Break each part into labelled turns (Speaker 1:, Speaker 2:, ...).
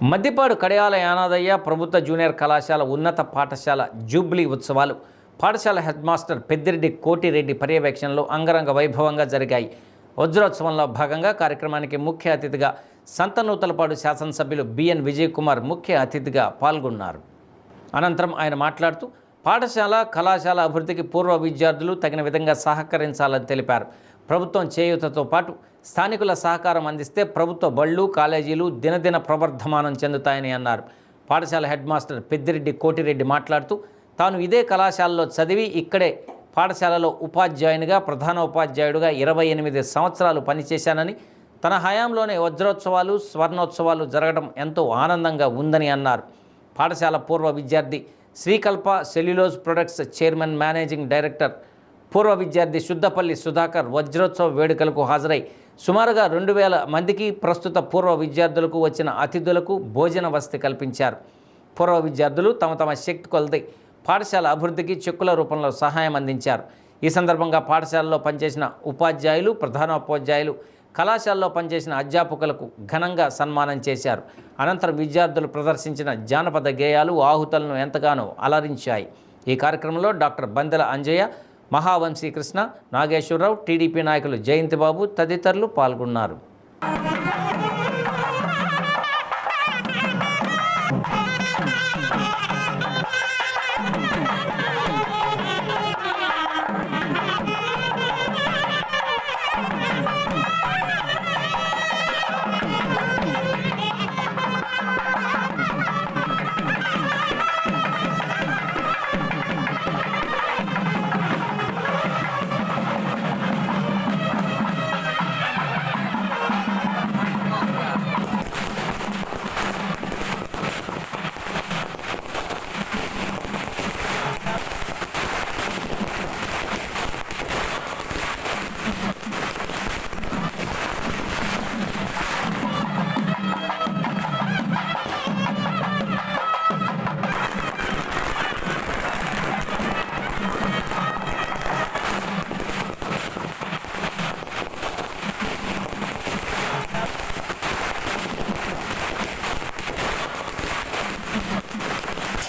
Speaker 1: మద్దిపాడు కడియాల యానాదయ్య ప్రభుత్వ జూనియర్ కళాశాల ఉన్నత పాఠశాల జూబ్లీ ఉత్సవాలు పాఠశాల హెడ్ మాస్టర్ పెద్దిరెడ్డి కోటిరెడ్డి పర్యవేక్షణలో అంగరంగ వైభవంగా జరిగాయి. వజ్రోత్సవంలో భాగంగా కార్యక్రమానికి ముఖ్య అతిథిగా సంతనూతలపాడు శాసనసభ్యులు బిఎన్ విజయ్ కుమార్ ముఖ్య అతిథిగా పాల్గొన్నారు. అనంతరం ఆయన మాట్లాడుతూ పాఠశాల కళాశాల అభివృద్ధికి పూర్వ విద్యార్థులు తగిన విధంగా సహకరించాలని తెలిపారు. ప్రభుత్వం చేయూతతో పాటు స్థానికుల సహకారం అందిస్తే ప్రభుత్వ బళ్ళు కాలేజీలు దినదిన ప్రవర్ధమానం చెందుతాయని అన్నారు. పాఠశాల హెడ్ మాస్టర్ పెద్దిరెడ్డి కోటిరెడ్డి మాట్లాడుతూ తాను ఇదే కళాశాలలో చదివి ఇక్కడే పాఠశాలలో ఉపాధ్యాయునిగా ప్రధాన ఉపాధ్యాయుడిగా 28 సంవత్సరాలు పనిచేశానని, తన హయాంలోనే వజ్రోత్సవాలు స్వర్ణోత్సవాలు జరగడం ఎంతో ఆనందంగా ఉందని అన్నారు. పాఠశాల పూర్వ విద్యార్థి Srikalpa cellulose products chairman managing director పూర్వ విద్యార్థి శుద్ధపల్లి సుధాకర్ వజ్రోత్సవ వేడుకలకు హాజరై సుమారుగా 2000 మందికి ప్రస్తుత పూర్వ విద్యార్థులకు వచ్చిన అతిథులకు భోజన వసతి కల్పించారు. పూర్వ విద్యార్థులు తమ శక్తి కొలది పాఠశాల అభివృద్ధికి చెక్కుల రూపంలో సహాయం అందించారు. ఈ సందర్భంగా పాఠశాలలో పనిచేసిన ఉపాధ్యాయులు ప్రధానోపాధ్యాయులు కళాశాలలో పనిచేసిన అధ్యాపకులకు ఘనంగా సన్మానం చేశారు. అనంతరం విద్యార్థులు ప్రదర్శించిన జానపద గేయాలు ఆహుతులను ఎంతగానో అలరించాయి. ఈ కార్యక్రమంలో డాక్టర్ బందెల అంజయ్య, మహావంశీ కృష్ణ, నాగేశ్వరరావు, టీడీపీ నాయకులు జయంతిబాబు తదితరులు పాల్గొన్నారు.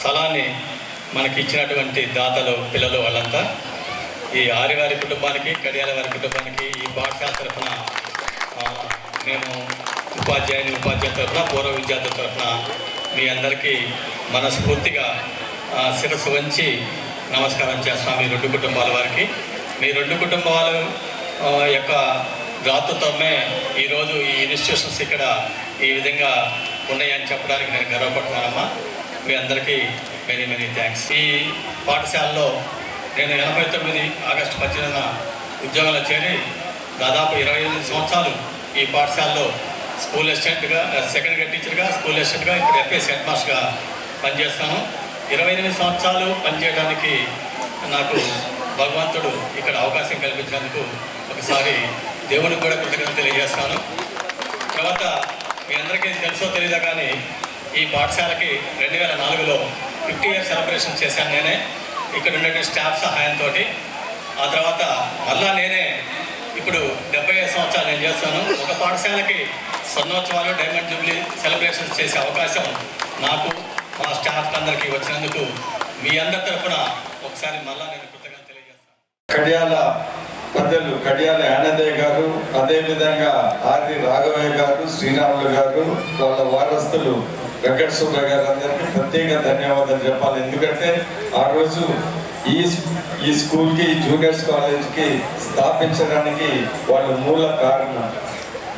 Speaker 2: స్థలాన్ని మనకి ఇచ్చినటువంటి దాతలు పిల్లలు వాళ్ళంతా ఈ ఆరివారి కుటుంబానికి కడియాల వారి కుటుంబానికి ఈ పాఠశాల తరఫున మేము ఉపాధ్యాయుల తరఫున పూర్వ విద్యార్థుల తరఫున మీ అందరికీ మనస్ఫూర్తిగా శిరస్సు వంచి నమస్కారం చేస్తాం. మీ 2 కుటుంబాల వారికి, మీ 2 కుటుంబాల యొక్క దాతృత్వమే ఈరోజు ఈ ఇన్స్టిట్యూషన్స్ ఇక్కడ ఈ విధంగా ఉన్నాయని చెప్పడానికి నేను గర్వపడుతున్నానమ్మా. మీ అందరికీ మెనీ థ్యాంక్స్. ఈ పాఠశాలలో నేను 89 ఆగస్టు 18న ఉద్యోగంలో చేరి దాదాపు 28 సంవత్సరాలు ఈ పాఠశాలలో స్కూల్ అసిస్టెంట్గా, సెకండ్ గ్రేడ్ టీచర్గా, స్కూల్ అసిస్టెంట్గా, ఇప్పుడు ఎఫ్ఎస్ హెడ్ మాస్టర్గా పనిచేస్తాను. 28 సంవత్సరాలు పనిచేయడానికి నాకు భగవంతుడు ఇక్కడ అవకాశం కల్పించినందుకు ఒకసారి దేవునికి కూడా కృతజ్ఞత తెలియజేస్తాను. తర్వాత మీ అందరికీ తెలుసో తెలియదా కానీ ఈ పాఠశాలకి 2004లో 50 ఇయర్ సెలబ్రేషన్ చేశాను నేనే, ఇక్కడ ఉండే స్టాఫ్ సహాయంతో. ఆ తర్వాత మళ్ళా నేనే ఇప్పుడు 75 సంవత్సరాలు నేను చేస్తాను. ఒక పాఠశాలకి స్వర్ణోత్సవాలు డైమండ్ జూబ్లీ సెలబ్రేషన్స్ చేసే అవకాశం నాకు మా స్టాఫ్ అందరికీ వచ్చినందుకు మీ అందరి తరఫున ఒకసారి మళ్ళా నేను కృతజ్ఞత తెలియజేస్తాను.
Speaker 3: కడియాల పెద్దలు కడియాల యానాదయ్య గారు, అదేవిధంగా ఆర్వి రాఘవయ్య గారు, శ్రీరాములు గారు, వాళ్ళ వారస్తులు వెంకట సుబ్బయ్య గారు అందరికీ ప్రత్యేక ధన్యవాదాలు చెప్పాలి. ఎందుకంటే ఆ రోజు ఈ స్కూల్కి జూనియర్స్ కాలేజ్కి స్థాపించడానికి వాళ్ళు మూల కారణం.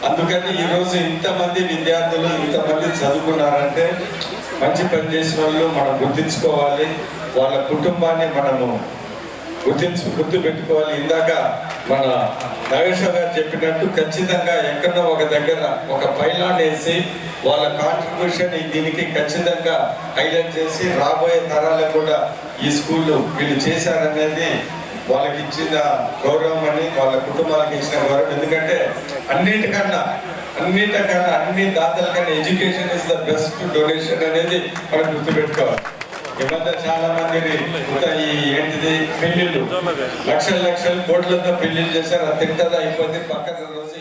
Speaker 3: అందుకని ఈరోజు ఇంతమంది విద్యార్థులు ఇంతమంది చదువుకున్నారంటే మంచి పని చేసిన వాళ్ళు మనం గుర్తించుకోవాలి. వాళ్ళ కుటుంబాన్ని మనము గుర్తు పెట్టుకోవాలి. ఇందాక మన నాగేశ్వర గారు చెప్పినట్టు ఖచ్చితంగా ఎక్కడో ఒక దగ్గర ఒక పైలాన్ వేసి వాళ్ళ కాంట్రిబ్యూషన్ దీనికి ఖచ్చితంగా హైలైట్ చేసి రాబోయే తరాలకు కూడా ఈ స్కూళ్ళు వీళ్ళు చేశారనేది వాళ్ళకి ఇచ్చిన గౌరవం అని, వాళ్ళ కుటుంబాలకు ఇచ్చిన గౌరవం. ఎందుకంటే అన్నిటికన్నా అన్ని దాతల కన్నా education is the best donation అనేది మనం గుర్తుపెట్టుకోవాలి. ఈ మధ్య చాలా మంది ఏంటిది పెళ్లిళ్ళు లక్షల కోట్లతో పెళ్లిళ్ళు చేశారు. అది తింటదా అయిపోతే పక్కన రోజు